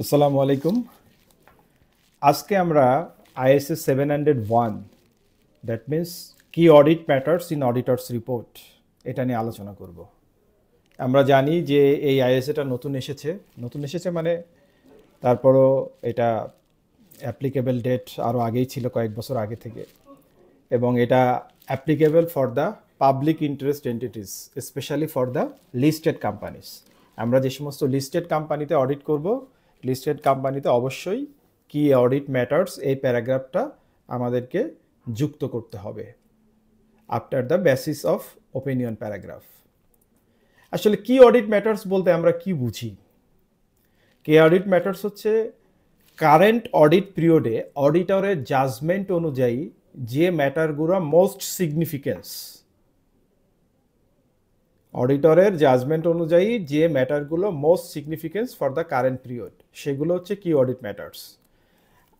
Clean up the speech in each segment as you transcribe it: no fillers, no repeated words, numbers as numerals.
আসসালামু আলাইকুম। আজকে আমরা ISA 701 দ্যাট মিন্স কি অডিট ম্যাটার্স ইন অডিটরস রিপোর্ট এটা নিয়ে আলোচনা করব। আমরা জানি যে এই আইএসএটা নতুন এসেছে মানে তারপরও এটা অ্যাপ্লিকেবল ডেট আরও আগেই ছিল, কয়েক বছর আগে থেকে, এবং এটা applicable for the public interest entities, specially for the listed companies. আমরা যে সমস্ত লিস্টেড কোম্পানিতে অডিট করব, লিস্টেড কোম্পানিতে অবশ্যই কি অডিট ম্যাটার্স এই প্যারাগ্রাফটা আমাদেরকে যুক্ত করতে হবে after the basis of opinion paragraph. আসলে কি অডিট ম্যাটার্স বলতে আমরা কি বুঝি? কি অডিট ম্যাটার্স হচ্ছে কারেন্ট অডিট পিরিয়ডে অডিটরের জাজমেন্ট অনুযায়ী যে ম্যাটারগুলো মোস্ট সিগনিফিকেন্স, অডিটরের জাজমেন্ট অনুযায়ী যে ম্যাটারগুলো most significance for the current period, সেগুলো হচ্ছে কি অডিট ম্যাটার্স।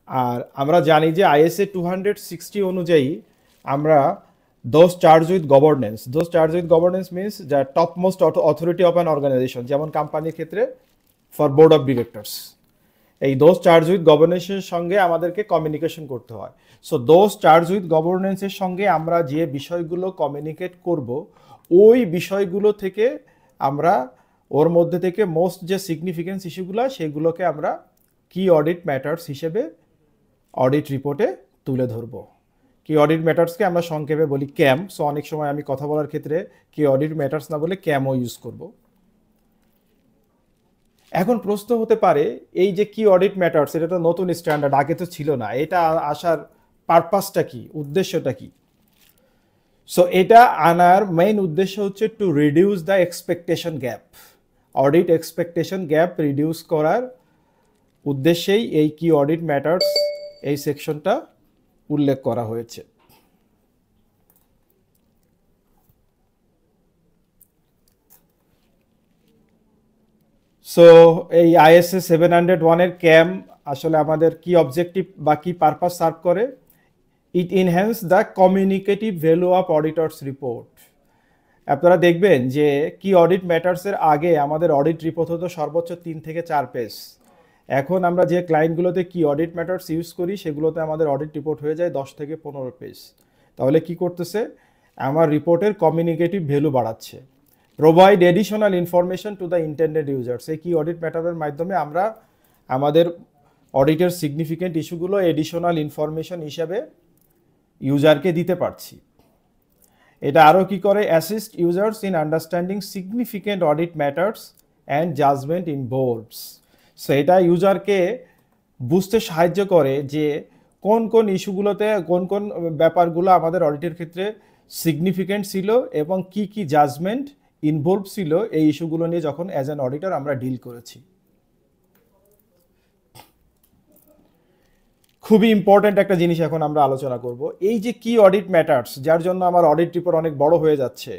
আর আমরা জানি যে ISA 260 অনুযায়ী আমরা those charge with governance means যা top most authority of an organisation, যেমন কোম্পানির ক্ষেত্রে ফর বোর্ড অফ ডিরেক্টরস, এই দোজ চার্জ উইথ গভর্নেন্সের সঙ্গে আমাদেরকে কমিউনিকেশন করতে হয়। সো দোজ চার্জ উইথ গভর্নেন্সের সঙ্গে আমরা যে বিষয়গুলো কমিউনিকেট করব, ওই বিষয়গুলো থেকে আমরা ওর মধ্যে থেকে মোস্ট যে সিগনিফিকেন্স ইস্যুগুলো, সেগুলোকে আমরা কি অডিট ম্যাটার্স হিসেবে অডিট রিপোর্টে তুলে ধরব। কি অডিট ম্যাটার্সকে আমরা সংক্ষেপে বলি ক্যাম। সো অনেক সময় আমি কথা বলার ক্ষেত্রে কি অডিট ম্যাটার্স না বলে ক্যামও ইউজ করব। এখন প্রশ্ন হতে পারে, এই যে কি অডিট ম্যাটার্স, এটা তো নতুন স্ট্যান্ডার্ড, আগে তো ছিল না, এটা আসার পারপাসটা কি, উদ্দেশ্যটা কি? সো এটা আনার মেইন উদ্দেশ্য হচ্ছে to reduce the expectation gap. Audit expectation gap reduce করার উদ্দেশ্যেই এই কি অডিট ম্যাটার্স এই সেকশনটা উল্লেখ করা হয়েছে। সো এই ISA 701-এর ক্যাম আসলে আমাদের কি অবজেক্টিভ বা কি পারপাস সার্ভ করে? It enhance the communicative value of auditors report. আপনারা দেখবেন যে কি অডিট ম্যাটার্সের আগে আমাদের অডিট রিপোর্ট হতো সর্বোচ্চ 3 থেকে 4 পেজ। এখন আমরা যে ক্লায়েন্টগুলোতে কি অডিট ম্যাটার্স ইউজ করি, সেগুলোতে আমাদের অডিট রিপোর্ট হয়ে যায় 10 থেকে 15 পেজ। তাহলে কি করতেছে? আমার রিপোর্টের কমিউনিকেটিভ ভ্যালু বাড়াচ্ছে। Provide additional information to the intended users. এই কি অডিট ম্যাটারের মাধ্যমে আমরা আমাদের অডিটের সিগনিফিকেন্ট ইস্যুগুলো এডিশনাল ইনফরমেশন হিসাবে ইউজারকে দিতে পারছি। এটা আরও কি করে? Assist users in understanding significant audit matters and judgement in boards. So এটা ইউজারকে বুঝতে সাহায্য করে যে কোন কোন ইস্যুগুলোতে কোন কোন ব্যাপারগুলো আমাদের অডিটের ক্ষেত্রে সিগনিফিকেন্ট ছিল এবং কি কি জাজমেন্ট ইনভলভ ছিল এই ইস্যুগুলো নিয়ে যখন অ্যাজ অ্যান অডিটর আমরা ডিল করেছি। খুবই ইম্পর্ট্যান্ট একটা জিনিস এখন আমরা আলোচনা করব। এই যে কি অডিট ম্যাটার্স, যার জন্য আমার অডিট রিপোর্ট অনেক বড় হয়ে যাচ্ছে,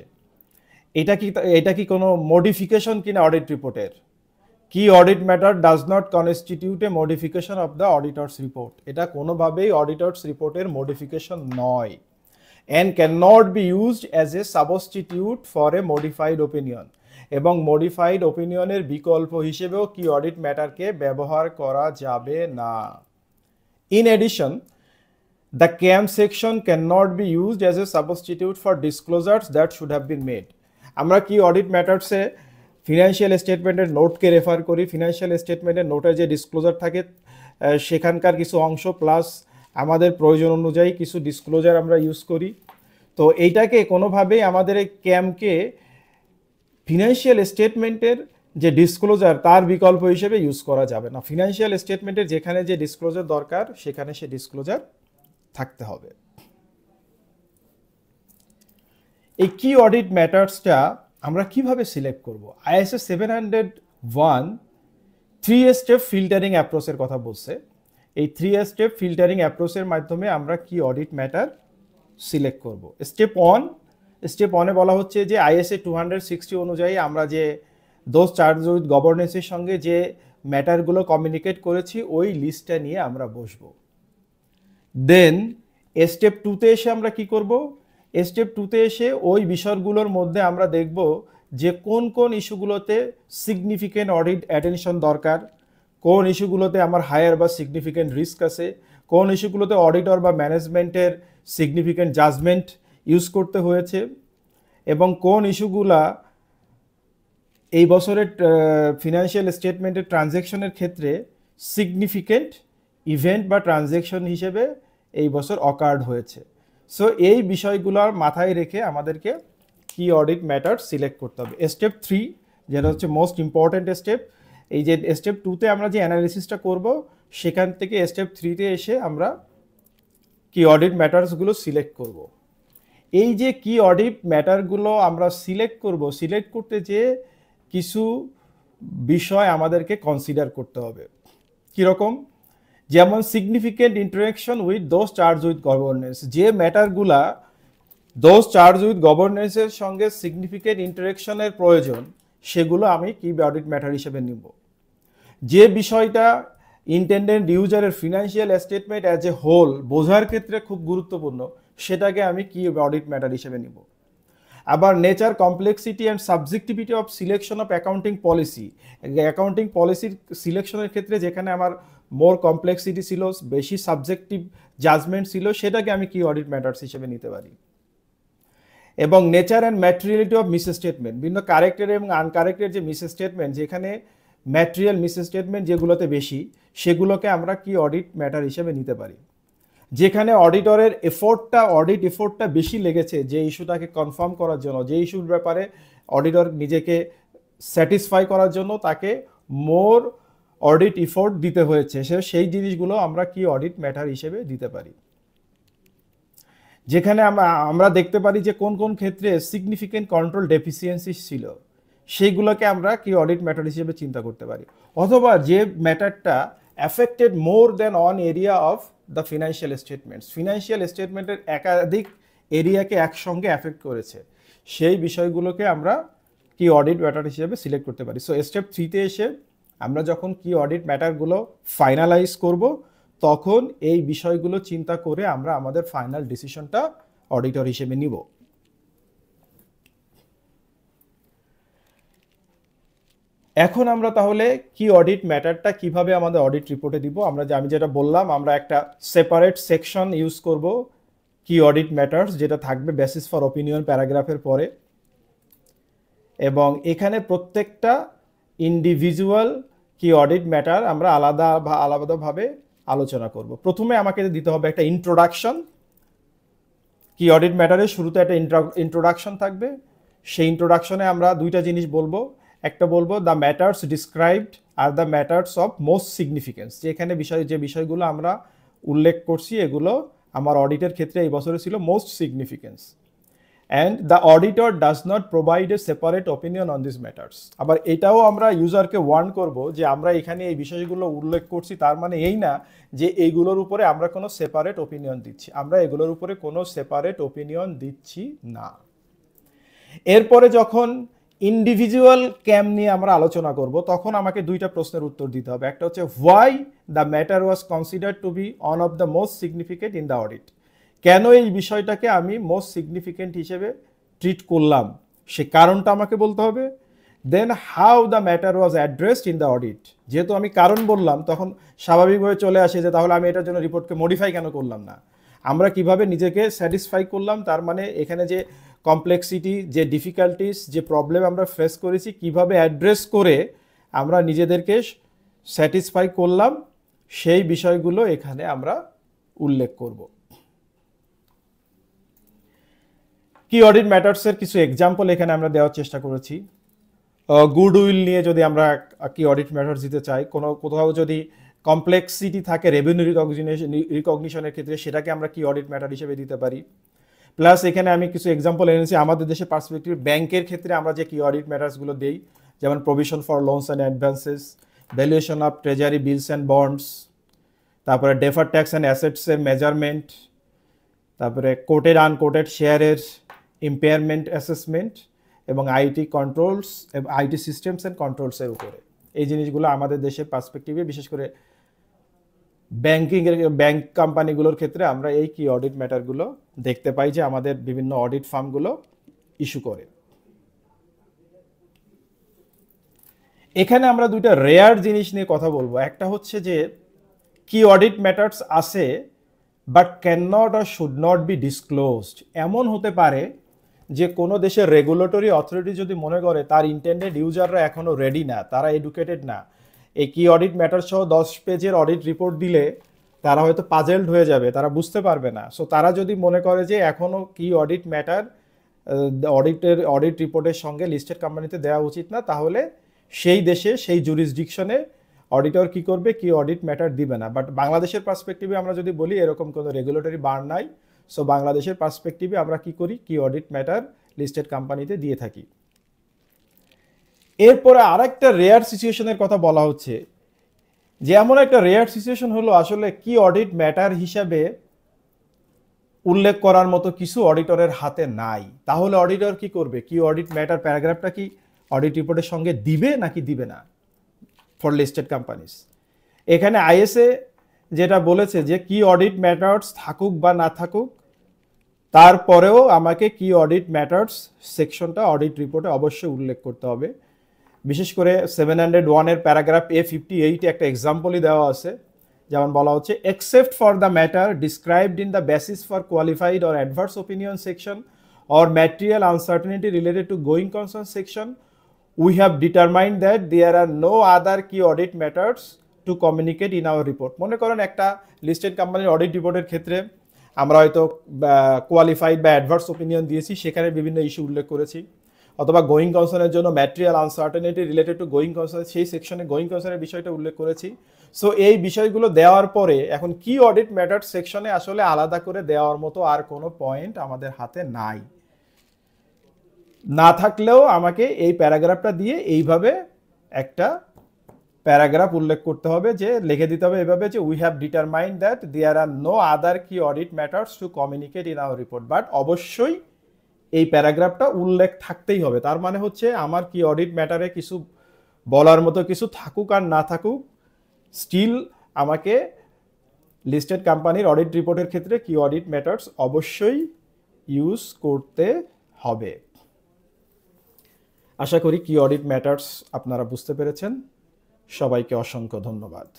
এটা কি কোনো মডিফিকেশন কিনা অডিট রিপোর্টের? কি audit matter does not constitute a modification of the auditors report. এটা কোনোভাবেই অডিটরস রিপোর্টের মডিফিকেশন নয়, and can not be used as a substitute for a modified opinion. এবং মডিফাইড ওপিনিয়নের বিকল্প হিসেবেও কি অডিট ম্যাটারকে ব্যবহার করা যাবে না। In addition, the CAM section cannot be used as a substitute for disclosures that should have been made. আমরা কি অডিট ম্যাটার্সে ফিনান্সিয়াল স্টেটমেন্টের নোটকে রেফার করি। ফিনান্সিয়াল স্টেটমেন্টের নোটের যে ডিসক্লোজার থাকে সেখানকার কিছু অংশ প্লাস আমাদের প্রয়োজন অনুযায়ী কিছু ডিসক্লোজার আমরা ইউজ করি। তো এইটাকে কোনোভাবেই আমাদের এই ক্যামকে ফিনান্সিয়াল স্টেটমেন্টের যে ডিসক্লোজার তার বিকল্প হিসেবে ইউজ করা যাবে না। ফিনান্সিয়াল স্টেটমেন্টের যেখানে যে ডিসক্লোজার দরকার সেখানে সে ডিসক্লোজার থাকতে হবে। এই কি অডিট ম্যাটার্সটা আমরা কিভাবে সিলেক্ট করব? ISA 701 3 স্টেপ ফিল্টারিং অ্যাপ্রোচের কথা বলছে। এই 3 স্টেপ ফিল্টারিং অ্যাপ্রোচের মাধ্যমে আমরা কি অডিট ম্যাটার সিলেক্ট করব। স্টেপ 1-এ বলা হচ্ছে যে ISA 260 অনুযায়ী আমরা যে দোজ চার্জ উইথ গভর্নেন্সের সঙ্গে যে ম্যাটারগুলো কমিউনিকেট করেছি ওই লিস্টটা নিয়ে আমরা বসবো। দেন স্টেপ 2-তে এসে আমরা কি করব? স্টেপ 2-তে এসে ওই বিষয়গুলোর মধ্যে আমরা দেখব যে কোন কোন ইস্যুগুলোতে সিগনিফিকেন্ট অডিট অ্যাটেনশন দরকার, কোন ইস্যুগুলোতে আমার হায়ার বা সিগনিফিকেন্ট রিস্ক আছে, কোন ইস্যুগুলোতে অডিটর বা ম্যানেজমেন্টের সিগনিফিকেন্ট জাজমেন্ট ইউজ করতে হয়েছে, এবং কোন ইস্যুগুলা এই বছরের ফিনান্সিয়াল স্টেটমেন্টের ট্রানজ্যাকশনের ক্ষেত্রে সিগনিফিকেন্ট ইভেন্ট বা ট্রানজ্যাকশন হিসেবে এই বছর অকার্ড হয়েছে। সো এই বিষয়গুলোর মাথায় রেখে আমাদেরকে কি অডিট ম্যাটার সিলেক্ট করতে হবে। স্টেপ 3 যেটা হচ্ছে মোস্ট ইম্পর্ট্যান্ট স্টেপ, এই যে স্টেপ 2তে আমরা যে অ্যানালিসিসটা করব, সেখান থেকে স্টেপ 3তে এসে আমরা কি অডিট ম্যাটারসগুলো সিলেক্ট করব। এই যে কি অডিট ম্যাটারগুলো আমরা সিলেক্ট করব, সিলেক্ট করতে যে কিছু বিষয় আমাদেরকে কনসিডার করতে হবে। কীরকম? যেমন significant interaction with those charge with governance, যে ম্যাটারগুলা দোজ চার্জ উইথ গভর্নেন্সের সঙ্গে সিগনিফিকেন্ট ইন্টারাকশনের প্রয়োজন, সেগুলো আমি কি অডিট ম্যাটার হিসেবে নিব। যে বিষয়টা ইন্টেন্ডেন্ট ইউজারের financial statement as a whole বোঝার ক্ষেত্রে খুব গুরুত্বপূর্ণ, সেটাকে আমি কি অডিট ম্যাটার হিসেবে নিব। আবার nature, complexity and subjectivity of selection of accounting policy, accounting পলিসির সিলেকশনের ক্ষেত্রে যেখানে আমার মোর কমপ্লেক্সিটি ছিল, বেশি সাবজেক্টিভ জাজমেন্ট ছিল, সেটাকে আমি কি অডিট ম্যাটার্স হিসেবে নিতে পারি। এবং nature and ম্যাটেরিয়ালিটি of miss statement, বিভিন্ন কারেক্টেড এবং আনকারেক্টেড যে মিস স্টেটমেন্ট, যেখানে ম্যাটেরিয়াল মিস স্টেটমেন্ট যেগুলোতে বেশি, সেগুলোকে আমরা কি অডিট ম্যাটার হিসেবে নিতে পারি। যেখানে অডিটরের অডিট এফোর্টটা বেশি লেগেছে যে ইস্যুটাকে কনফার্ম করার জন্য, যে ইস্যুর ব্যাপারে অডিটর নিজেকে স্যাটিসফাই করার জন্য তাকে মোর অডিট এফোর্ট দিতে হয়েছে, সেই জিনিসগুলো আমরা কি অডিট ম্যাটার হিসেবে দিতে পারি। যেখানে আমরা দেখতে পারি যে কোন কোন ক্ষেত্রে সিগনিফিকেন্ট কন্ট্রোল ডেফিসিয়েন্সি ছিল, সেইগুলোকে আমরা কি অডিট ম্যাটার হিসেবে চিন্তা করতে পারি। অথবা যে ম্যাটারটা affected more than on area of the financial statements, financial স্টেটমেন্টের একাধিক এরিয়াকে একসঙ্গে অ্যাফেক্ট করেছে, সেই বিষয়গুলোকে আমরা কি অডিট ম্যাটার হিসেবে সিলেক্ট করতে পারি। সো স্টেপ 3তে এসে আমরা যখন কি অডিট ম্যাটারগুলো ফাইনালাইজ করব, তখন এই বিষয়গুলো চিন্তা করে আমরা আমাদের ফাইনাল ডিসিশনটা অডিটর হিসেবে নিব। এখন আমরা তাহলে কি অডিট ম্যাটারটা কিভাবে আমাদের অডিট রিপোর্টে দিব, আমি যেটা বললাম, আমরা একটা সেপারেট সেকশন ইউজ করব কি অডিট ম্যাটার্স, যেটা থাকবে বেসিস ফর অপিনিয়ন প্যারাগ্রাফের পরে, এবং এখানে প্রত্যেকটা ইন্ডিভিজুয়াল কি অডিট ম্যাটার আমরা আলাদাভাবে আলোচনা করব। প্রথমে আমাকে দিতে হবে একটা ইন্ট্রোডাকশন। কি অডিট ম্যাটারের শুরুতে একটা ইন্ট্রোডাকশন থাকবে। সেই ইন্ট্রোডাকশনে আমরা দুইটা জিনিস বলবো, একটা বলবো the matters described are the matters of most significance, যে বিষয়গুলো আমরা উল্লেখ করছি এগুলো আমার অডিটের ক্ষেত্রে এই বছরে ছিল most significance. And the auditor does not provide a separate opinion on this matters. আবার এটাও আমরা ইউজারকে ওয়ার্ন করব যে আমরা এখানে এই বিষয়গুলো উল্লেখ করছি, তার মানে এই না যে এইগুলোর উপরে আমরা কোনো সেপারেট অপিনিয়ন দিচ্ছি, আমরা এগুলোর উপরে কোনো সেপারেট অপিনিয়ন দিচ্ছি না। এরপরে যখন ইন্ডিভিজুয়াল ক্যাম নিয়ে আমরা আলোচনা করব, তখন আমাকে দুইটা প্রশ্নের উত্তর দিতে হবে। একটা হচ্ছে why the matter was considered to be one of the most significant in the audit, কেন এই বিষয়টাকে আমি মোস্ট সিগনিফিকেন্ট হিসেবে ট্রিট করলাম, সে কারণটা আমাকে বলতে হবে। Then how the matter was addressed in the audit, যেহেতু আমি কারণ বললাম তখন স্বাভাবিকভাবে চলে আসে যে তাহলে আমি এটার জন্য রিপোর্টকে মডিফাই কেন করলাম না, আমরা কিভাবে নিজেকে স্যাটিসফাই করলাম, তার মানে এখানে যে কমপ্লেক্সিটি, যে ডিফিকাল্টিস, যে প্রবলেম আমরা ফেস করেছি, কিভাবে অ্যাড্রেস করে আমরা নিজেদেরকে স্যাটিসফাই করলাম, সেই বিষয়গুলো এখানে আমরা উল্লেখ করব। কি অডিট ম্যাটার্সের কিছু এক্সাম্পল এখানে আমরা দেওয়ার চেষ্টা করেছি। গুডউইল নিয়ে যদি আমরা কি অডিট ম্যাটার্স দিতে চাই, কোথাও যদি কমপ্লেক্সিটি থাকে রেভিনিউ রিকগনিশনের ক্ষেত্রে, সেটাকে আমরা কি অডিট ম্যাটার হিসেবে দিতে পারি। প্লাস এখানে আমি কিছু এক্সাম্পল এনেছি আমাদের দেশের পার্সপেক্টিভ, ব্যাংকের ক্ষেত্রে আমরা যে কি অডিট ম্যাটার্সগুলো দেই, যেমন provision for loans and advances, valuation of treasury bills and bonds, তারপরে ডেফার্ড ট্যাক্স অ্যান্ড অ্যাসেটসের মেজারমেন্ট, তারপরে কোটেড আনকোটেড শেয়ারের ইম্পেয়ারমেন্ট অ্যাসেসমেন্ট, এবং IT controls, IT systems and কন্ট্রোলসের উপরে। এই জিনিসগুলো আমাদের দেশের পার্সপেক্টিভে, বিশেষ করে ব্যাংক কোম্পানিগুলোর ক্ষেত্রে আমরা এই কি অডিট ম্যাটারগুলো দেখতে পাই যে আমাদের বিভিন্ন অডিট ফার্মগুলো ইস্যু করে। এখানে আমরা দুইটা রেয়ার জিনিস নিয়ে কথা বলবো। একটা হচ্ছে যে কি অডিট ম্যাটার্স আছে but can not or should not be disclosed. এমন হতে পারে যে কোনো দেশের রেগুলেটরি অথরিটি যদি মনে করে তার ইন্টেন্ডেড ইউজাররা এখনো রেডি না, তারা এডুকেটেড না, এই কি অডিট ম্যাটার সহ 10 পেজের অডিট রিপোর্ট দিলে তারা হয়তো পাজেলড হয়ে যাবে, তারা বুঝতে পারবে না। সো তারা যদি মনে করে যে এখনো কি অডিট ম্যাটার অডিট রিপোর্টের সঙ্গে লিস্টেড কোম্পানিতে দেওয়া উচিত না, তাহলে সেই দেশে সেই জুরিসডিকশনে অডিটর কি করবে, কি অডিট ম্যাটার দিবে না। বাট বাংলাদেশের পার্সপেক্টিভে আমরা যদি বলি এরকম কোনো রেগুলেটরি বার নাই, সো বাংলাদেশের পার্সপেক্টিভে আমরা কি করি, কি অডিট ম্যাটার লিস্টেড কোম্পানিতে দিয়ে থাকি। এরপরে আরেকটা রেয়ার সিচুয়েশনের কথা বলা হচ্ছে, যে এমন একটা রেয়ার সিচুয়েশন হলো আসলে কি অডিট ম্যাটার হিসাবে উল্লেখ করার মতো কিছু অডিটরের হাতে নাই। তাহলে অডিটর কি করবে, কি অডিট ম্যাটার প্যারাগ্রাফটা কি অডিট রিপোর্টের সঙ্গে দিবে নাকি দিবে না ফর লিস্টেড কোম্পানিজ। এখানে আইএসএ যেটা বলেছে যে কি অডিট ম্যাটার্স থাকুক বা না থাকুক, তারপরেও আমাকে কি অডিট ম্যাটার্স সেকশনটা অডিট রিপোর্টে অবশ্যই উল্লেখ করতে হবে। বিশেষ করে 701-এর প্যারাগ্রাফ A58 একটা এক্সাম্পলই দেওয়া আছে, যেমন বলা হচ্ছে except for the matter described in the basis for qualified or adverse opinion section or material uncertainty related to going concern section, we have determined that there are no other key audit matters to communicate in our report. মনে করেন একটা listed কোম্পানির audit রিপোর্টের ক্ষেত্রে আমরা হয়তো qualified বা adverse opinion দিয়েছি, সেখানে বিভিন্ন ইস্যু উল্লেখ করেছি, অথবা গোয়িং কনসার্নের জন্য material uncertainty related to going concern, সেই সেকশনে গোয়িং কনসার্নের বিষয়টা উল্লেখ করেছি। সো এই বিষয়গুলো দেওয়ার পরে এখন কি অডিট ম্যাটার সেকশনে আসলে আলাদা করে দেওয়ার মতো আর কোনো পয়েন্ট আমাদের হাতে নাই। না থাকলেও আমাকে এই প্যারাগ্রাফটা দিয়ে এইভাবে একটা প্যারাগ্রাফ উল্লেখ করতে হবে, যে লিখে দিতে হবে এভাবে যে we have determined that there are no other key audit matters to communicate in our report. But অবশ্যই এই প্যারাগ্রাফটা উল্লেখ থাকতেই হবে। তার মানে হচ্ছে আমার কি অডিট ম্যাটারে কিছু বলার মতো কিছু থাকুক আর না থাকুক, স্টিল আমাকে লিস্টেড কোম্পানির অডিট রিপোর্টের ক্ষেত্রে কি অডিট ম্যাটার্স অবশ্যই ইউজ করতে হবে। আশা করি কি অডিট ম্যাটার্স আপনারা বুঝতে পেরেছেন। সবাইকে অসংখ্য ধন্যবাদ।